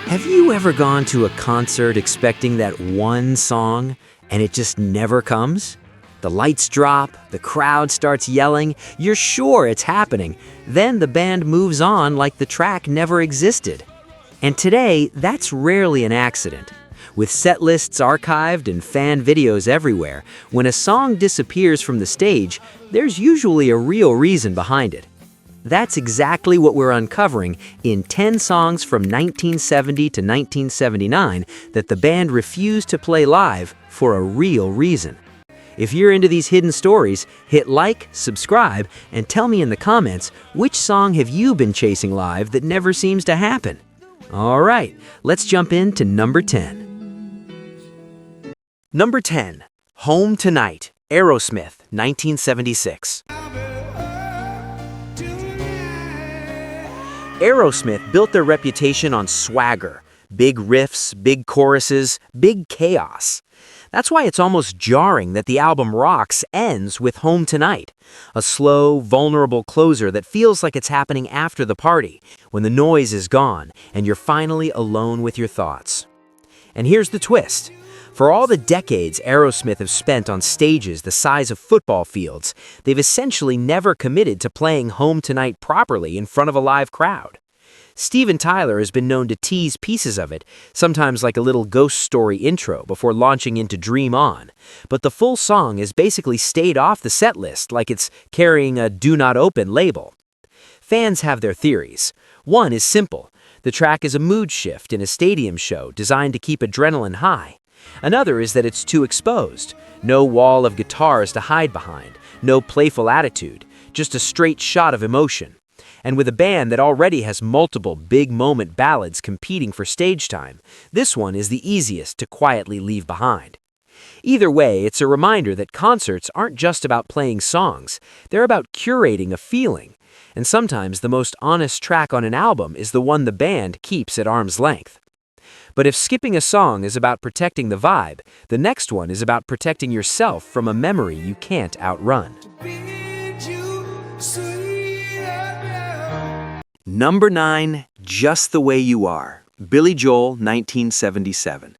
Have you ever gone to a concert expecting that one song and it just never comes? The lights drop, the crowd starts yelling, you're sure it's happening. Then the band moves on like the track never existed. And today, that's rarely an accident. With set lists archived and fan videos everywhere, when a song disappears from the stage, there's usually a real reason behind it. That's exactly what we're uncovering in 10 songs from 1970 to 1979 that the band refused to play live for a real reason. If you're into these hidden stories, hit like, subscribe, and tell me in the comments which song have you been chasing live that never seems to happen. All right, let's jump into number 10. Number 10, Home Tonight, Aerosmith, 1976. Aerosmith built their reputation on swagger, big riffs, big choruses, big chaos. That's why it's almost jarring that the album Rocks ends with Home Tonight, a slow, vulnerable closer that feels like it's happening after the party, when the noise is gone and you're finally alone with your thoughts. And here's the twist. For all the decades Aerosmith have spent on stages the size of football fields, they've essentially never committed to playing Home Tonight properly in front of a live crowd. Steven Tyler has been known to tease pieces of it, sometimes like a little ghost story intro before launching into Dream On, but the full song has basically stayed off the set list like it's carrying a Do Not Open label. Fans have their theories. One is simple. The track is a mood shift in a stadium show designed to keep adrenaline high. Another is that it's too exposed. No wall of guitars to hide behind, no playful attitude, just a straight shot of emotion. And with a band that already has multiple big moment ballads competing for stage time, this one is the easiest to quietly leave behind. Either way, it's a reminder that concerts aren't just about playing songs, they're about curating a feeling. And sometimes the most honest track on an album is the one the band keeps at arm's length. But if skipping a song is about protecting the vibe, the next one is about protecting yourself from a memory you can't outrun. Number 9, Just the Way You Are, Billy Joel, 1977.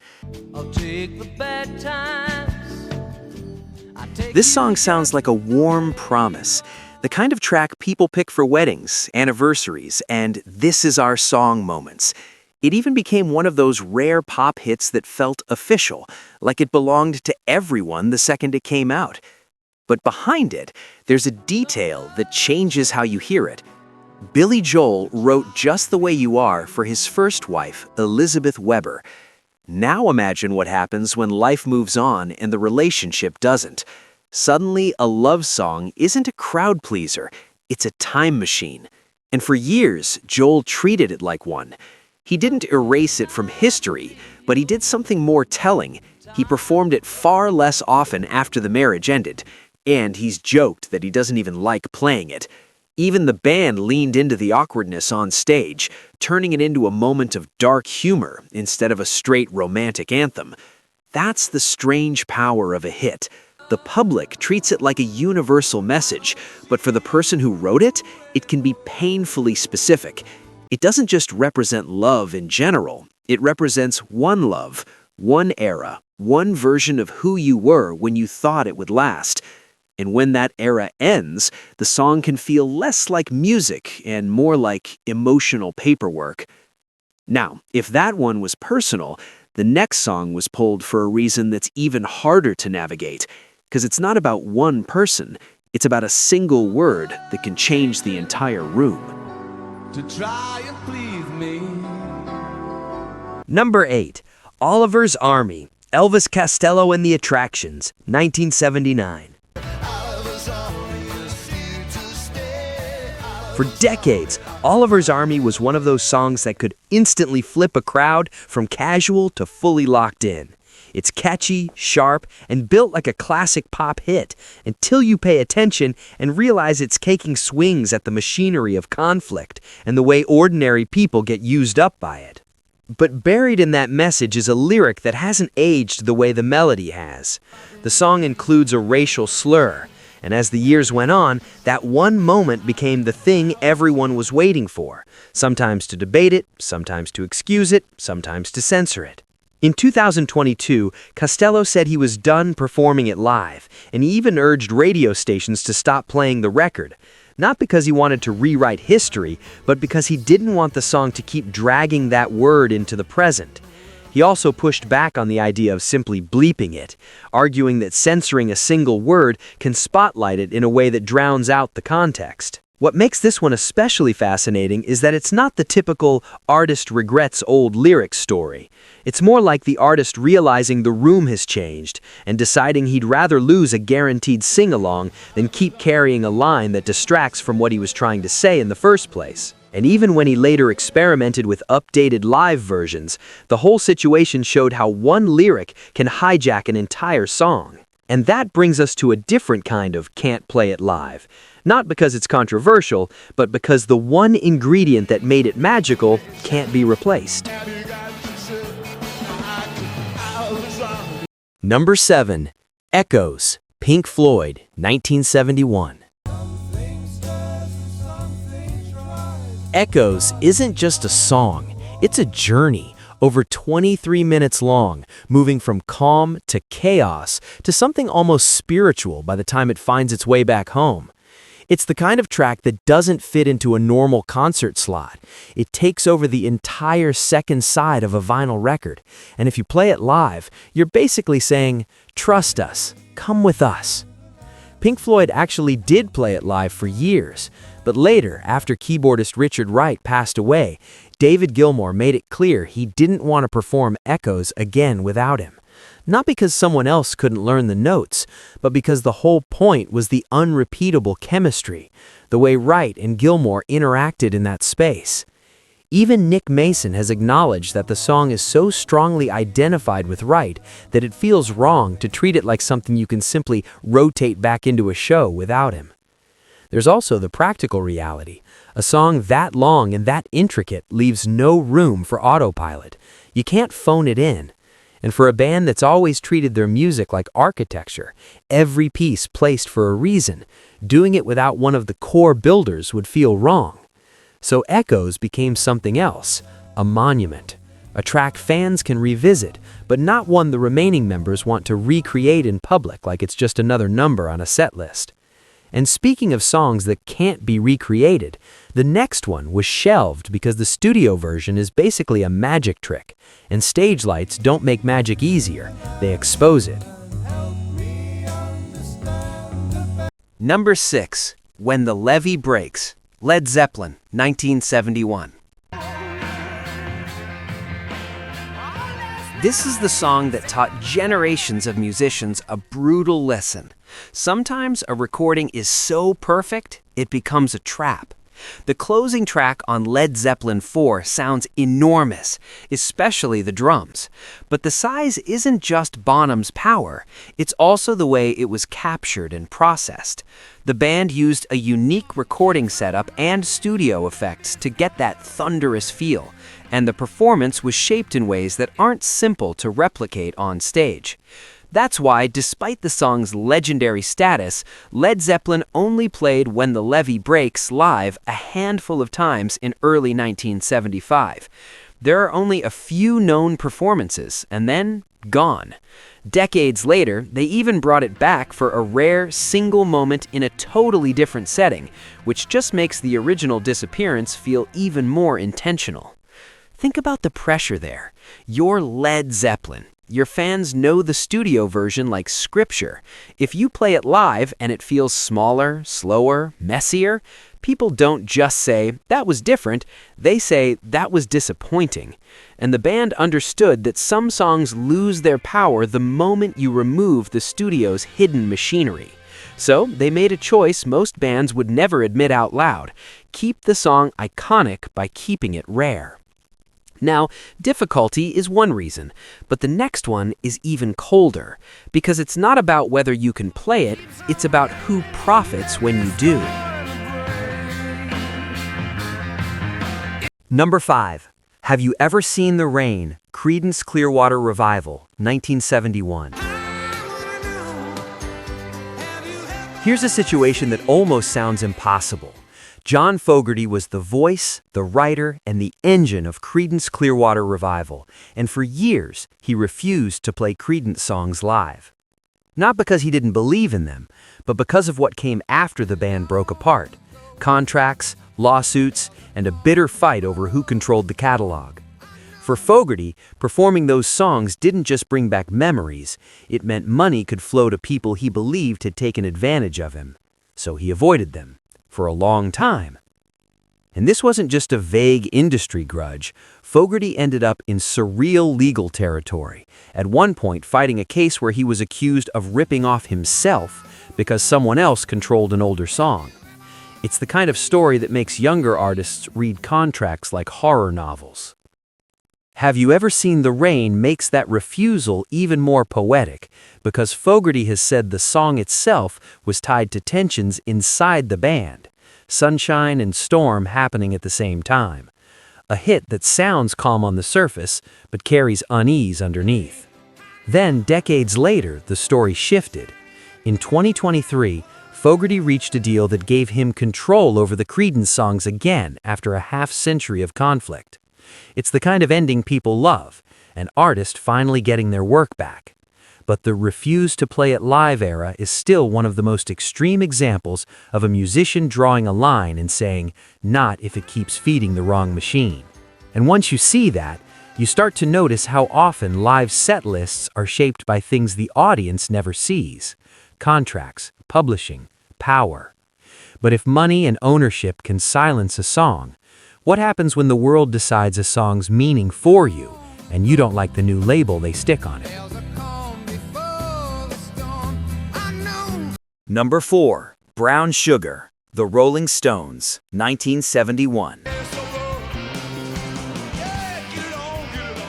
This song sounds like a warm promise, the kind of track people pick for weddings, anniversaries, and this is our song moments. It even became one of those rare pop hits that felt official, like it belonged to everyone the second it came out. But behind it, there's a detail that changes how you hear it. Billy Joel wrote Just the Way You Are for his first wife, Elizabeth Weber. Now imagine what happens when life moves on and the relationship doesn't. Suddenly, a love song isn't a crowd pleaser, it's a time machine. And for years, Joel treated it like one. He didn't erase it from history, but he did something more telling. He performed it far less often after the marriage ended, and he's joked that he doesn't even like playing it. Even the band leaned into the awkwardness on stage, turning it into a moment of dark humor instead of a straight romantic anthem. That's the strange power of a hit. The public treats it like a universal message, but for the person who wrote it, it can be painfully specific. It doesn't just represent love in general, it represents one love, one era, one version of who you were when you thought it would last. And when that era ends, the song can feel less like music and more like emotional paperwork. Now, if that one was personal, the next song was pulled for a reason that's even harder to navigate, because it's not about one person, it's about a single word that can change the entire room. To try and please me. Number 8, Oliver's Army, Elvis Costello and the Attractions, 1979. For decades, Oliver's Army was one of those songs that could instantly flip a crowd from casual to fully locked in. It's catchy, sharp, and built like a classic pop hit until you pay attention and realize it's taking swings at the machinery of conflict and the way ordinary people get used up by it. But buried in that message is a lyric that hasn't aged the way the melody has. The song includes a racial slur, And as the years went on, that one moment became the thing everyone was waiting for, sometimes to debate it, sometimes to excuse it, sometimes to censor it. In 2022, Costello said he was done performing it live, and he even urged radio stations to stop playing the record. Not because he wanted to rewrite history, but because he didn't want the song to keep dragging that word into the present. He also pushed back on the idea of simply bleeping it, arguing that censoring a single word can spotlight it in a way that drowns out the context. What makes this one especially fascinating is that it's not the typical artist regrets old lyrics story. It's more like the artist realizing the room has changed and deciding he'd rather lose a guaranteed sing-along than keep carrying a line that distracts from what he was trying to say in the first place. And even when he later experimented with updated live versions, the whole situation showed how one lyric can hijack an entire song. And that brings us to a different kind of can't play it live. Not because it's controversial, but because the one ingredient that made it magical can't be replaced. Number 7. Echoes, Pink Floyd, 1971. Echoes isn't just a song, it's a journey. Over 23 minutes long, moving from calm to chaos to something almost spiritual by the time it finds its way back home. It's the kind of track that doesn't fit into a normal concert slot. It takes over the entire second side of a vinyl record, and if you play it live, you're basically saying, "Trust us, come with us." Pink Floyd actually did play it live for years, but later, after keyboardist Richard Wright passed away, David Gilmour made it clear he didn't want to perform Echoes again without him. Not because someone else couldn't learn the notes, but because the whole point was the unrepeatable chemistry, the way Wright and Gilmour interacted in that space. Even Nick Mason has acknowledged that the song is so strongly identified with Wright that it feels wrong to treat it like something you can simply rotate back into a show without him. There's also the practical reality. A song that long and that intricate leaves no room for autopilot. You can't phone it in. And for a band that's always treated their music like architecture, every piece placed for a reason, doing it without one of the core builders would feel wrong. So Echoes became something else, a monument, a track fans can revisit, but not one the remaining members want to recreate in public like it's just another number on a set list. And speaking of songs that can't be recreated, the next one was shelved because the studio version is basically a magic trick, and stage lights don't make magic easier, they expose it. Number 6. When the Levee Breaks, Led Zeppelin, 1971. This is the song that taught generations of musicians a brutal lesson. Sometimes a recording is so perfect, it becomes a trap. The closing track on Led Zeppelin 4 sounds enormous, especially the drums. But the size isn't just Bonham's power, it's also the way it was captured and processed. The band used a unique recording setup and studio effects to get that thunderous feel, and the performance was shaped in ways that aren't simple to replicate on stage. That's why, despite the song's legendary status, Led Zeppelin only played When the Levee Breaks live a handful of times in early 1975. There are only a few known performances, and then gone. Decades later, they even brought it back for a rare single moment in a totally different setting, which just makes the original disappearance feel even more intentional. Think about the pressure there. You're Led Zeppelin. Your fans know the studio version like scripture. If you play it live and it feels smaller, slower, messier, people don't just say, "That was different." They say, "That was disappointing." And the band understood that some songs lose their power the moment you remove the studio's hidden machinery. So they made a choice most bands would never admit out loud: keep the song iconic by keeping it rare. Now, difficulty is one reason, but the next one is even colder, because it's not about whether you can play it, it's about who profits when you do. Number 5. Have You Ever Seen the Rain? Creedence Clearwater Revival, 1971. Here's a situation that almost sounds impossible. John Fogerty was the voice, the writer, and the engine of Creedence Clearwater Revival, and for years he refused to play Creedence songs live. Not because he didn't believe in them, but because of what came after the band broke apart: contracts, lawsuits, and a bitter fight over who controlled the catalog. For Fogerty, performing those songs didn't just bring back memories, it meant money could flow to people he believed had taken advantage of him. So he avoided them, for a long time. And this wasn't just a vague industry grudge. Fogerty ended up in surreal legal territory, at one point fighting a case where he was accused of ripping off himself because someone else controlled an older song. It's the kind of story that makes younger artists read contracts like horror novels. Have you ever seen The Rain makes that refusal even more poetic, because Fogerty has said the song itself was tied to tensions inside the band, sunshine and storm happening at the same time. A hit that sounds calm on the surface, but carries unease underneath. Then, decades later, the story shifted. In 2023, Fogerty reached a deal that gave him control over the Creedence songs again after a half-century of conflict. It's the kind of ending people love, an artist finally getting their work back. But the refuse to play it live era is still one of the most extreme examples of a musician drawing a line and saying, "Not if it keeps feeding the wrong machine." And once you see that, you start to notice how often live set lists are shaped by things the audience never sees: contracts, publishing, power. But if money and ownership can silence a song, what happens when the world decides a song's meaning for you, and you don't like the new label they stick on it? Number 4. Brown Sugar, The Rolling Stones, 1971.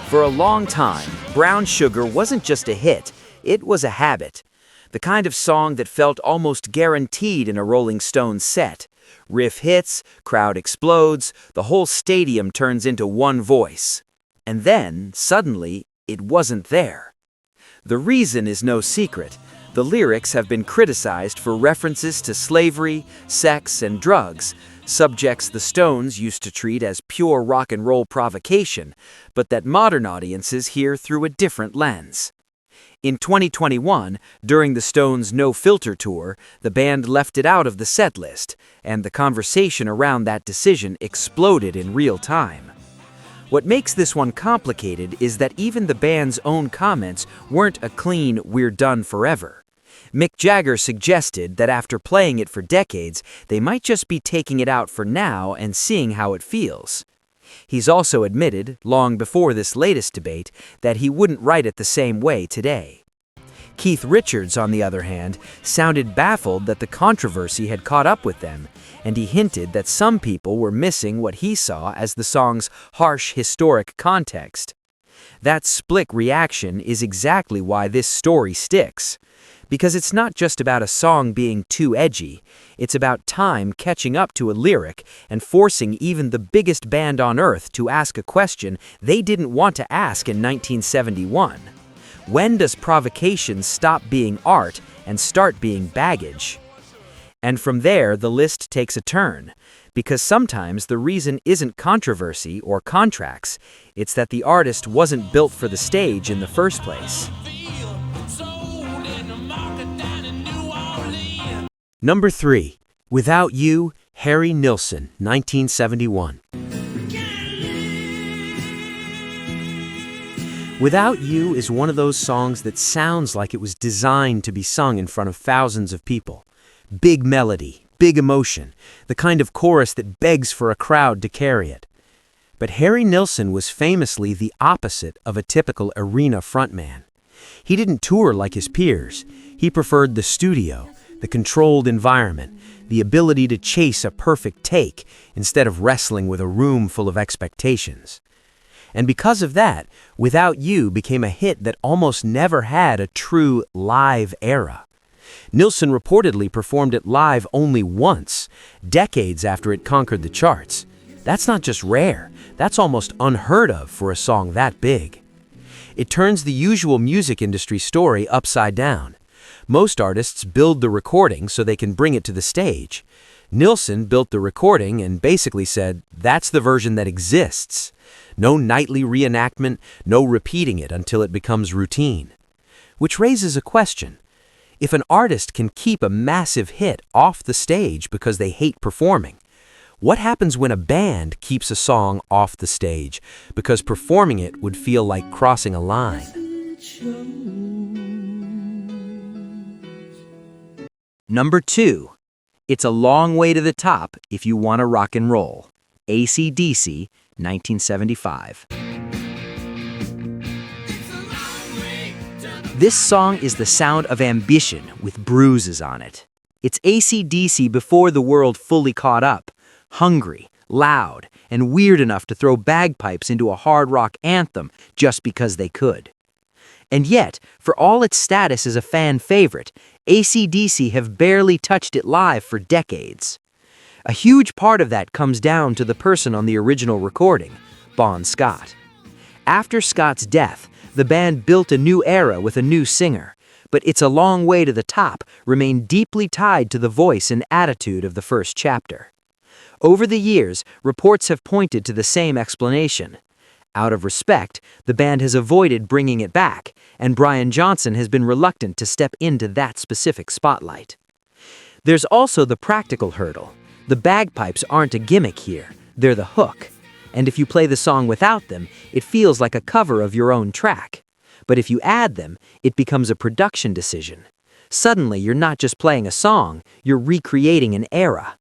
For a long time, Brown Sugar wasn't just a hit, it was a habit. The kind of song that felt almost guaranteed in a Rolling Stones set. Riff hits, crowd explodes, the whole stadium turns into one voice. And then, suddenly, it wasn't there. The reason is no secret. The lyrics have been criticized for references to slavery, sex, and drugs, subjects the Stones used to treat as pure rock and roll provocation, but that modern audiences hear through a different lens. In 2021, during the Stones' No Filter tour, the band left it out of the set list, and the conversation around that decision exploded in real time. What makes this one complicated is that even the band's own comments weren't a clean "we're done forever." Mick Jagger suggested that after playing it for decades, they might just be taking it out for now and seeing how it feels. He's also admitted, long before this latest debate, that he wouldn't write it the same way today. Keith Richards, on the other hand, sounded baffled that the controversy had caught up with them, and he hinted that some people were missing what he saw as the song's harsh historic context. That split reaction is exactly why this story sticks. Because it's not just about a song being too edgy, it's about time catching up to a lyric and forcing even the biggest band on earth to ask a question they didn't want to ask in 1971. When does provocation stop being art and start being baggage? And from there, the list takes a turn, because sometimes the reason isn't controversy or contracts, it's that the artist wasn't built for the stage in the first place. Number 3. Without You, Harry Nilsson, 1971. Without You is one of those songs that sounds like it was designed to be sung in front of thousands of people. Big melody, big emotion, the kind of chorus that begs for a crowd to carry it. But Harry Nilsson was famously the opposite of a typical arena frontman. He didn't tour like his peers. He preferred the studio, the controlled environment, the ability to chase a perfect take instead of wrestling with a room full of expectations. And because of that, Without You became a hit that almost never had a true live era. Nilsson reportedly performed it live only once, decades after it conquered the charts. That's not just rare, that's almost unheard of for a song that big. It turns the usual music industry story upside down. Most artists build the recording so they can bring it to the stage. Nilsson built the recording and basically said, that's the version that exists. No nightly reenactment, no repeating it until it becomes routine. Which raises a question. If an artist can keep a massive hit off the stage because they hate performing, what happens when a band keeps a song off the stage because performing it would feel like crossing a line? Number 2. It's a long way to the top if you want to rock and roll. AC/DC, 1975. This song is the sound of ambition with bruises on it. It's AC/DC before the world fully caught up, hungry, loud, and weird enough to throw bagpipes into a hard rock anthem just because they could. And yet, for all its status as a fan favorite, AC/DC have barely touched it live for decades. A huge part of that comes down to the person on the original recording, Bon Scott. After Scott's death, the band built a new era with a new singer, but It's a Long Way to the Top remained deeply tied to the voice and attitude of the first chapter. Over the years, reports have pointed to the same explanation. Out of respect, the band has avoided bringing it back, and Brian Johnson has been reluctant to step into that specific spotlight. There's also the practical hurdle. The bagpipes aren't a gimmick here, they're the hook. And if you play the song without them, it feels like a cover of your own track. But if you add them, it becomes a production decision. Suddenly, you're not just playing a song, you're recreating an era.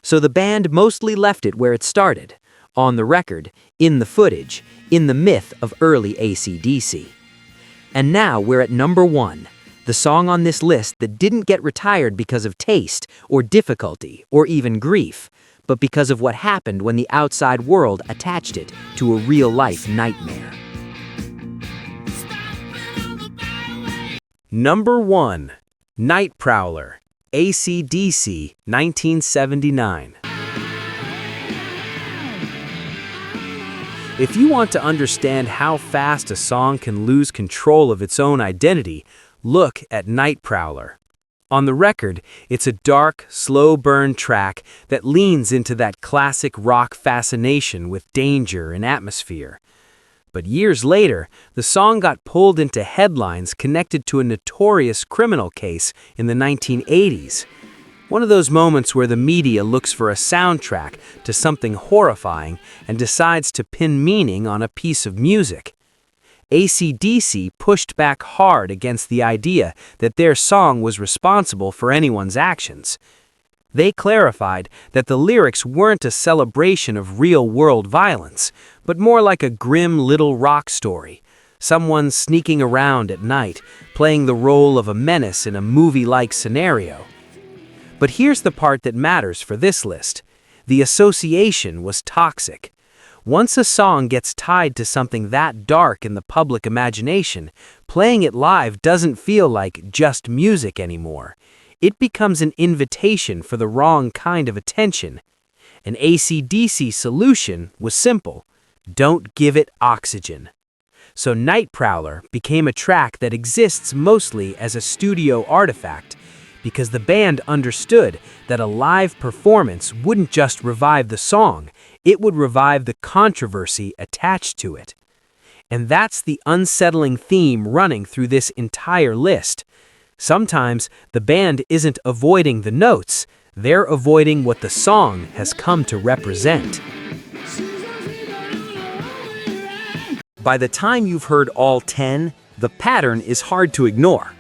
So the band mostly left it where it started, on the record, in the footage, in the myth of early AC/DC. And now we're at number 1, the song on this list that didn't get retired because of taste, or difficulty, or even grief, but because of what happened when the outside world attached it to a real-life nightmare. Number 1. Night Prowler, AC/DC, 1979. If you want to understand how fast a song can lose control of its own identity, look at Night Prowler. On the record, it's a dark, slow-burn track that leans into that classic rock fascination with danger and atmosphere. But years later, the song got pulled into headlines connected to a notorious criminal case in the 1980s. One of those moments where the media looks for a soundtrack to something horrifying and decides to pin meaning on a piece of music. AC/DC pushed back hard against the idea that their song was responsible for anyone's actions. They clarified that the lyrics weren't a celebration of real-world violence, but more like a grim little rock story. Someone sneaking around at night, playing the role of a menace in a movie-like scenario. But here's the part that matters for this list. The association was toxic. Once a song gets tied to something that dark in the public imagination, playing it live doesn't feel like just music anymore. It becomes an invitation for the wrong kind of attention. An AC/DC solution was simple. Don't give it oxygen. So Night Prowler became a track that exists mostly as a studio artifact, because the band understood that a live performance wouldn't just revive the song, it would revive the controversy attached to it. And that's the unsettling theme running through this entire list. Sometimes the band isn't avoiding the notes, they're avoiding what the song has come to represent. By the time you've heard all 10, the pattern is hard to ignore.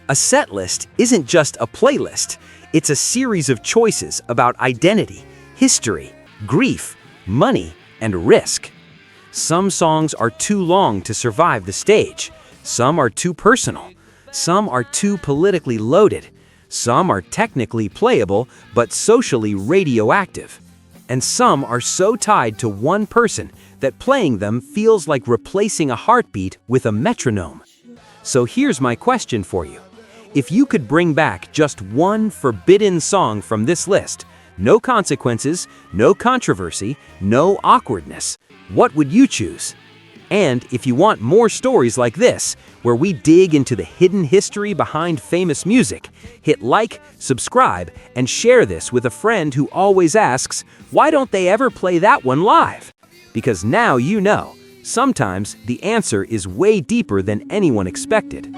A setlist isn't just a playlist, it's a series of choices about identity, history, grief, money, and risk. Some songs are too long to survive the stage, some are too personal, some are too politically loaded, some are technically playable but socially radioactive, and some are so tied to one person that playing them feels like replacing a heartbeat with a metronome. So here's my question for you. If you could bring back just one forbidden song from this list, no consequences, no controversy, no awkwardness, what would you choose? And if you want more stories like this, where we dig into the hidden history behind famous music, hit like, subscribe, and share this with a friend who always asks, why don't they ever play that one live? Because now you know, sometimes the answer is way deeper than anyone expected.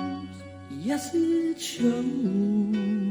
Yes, it shows.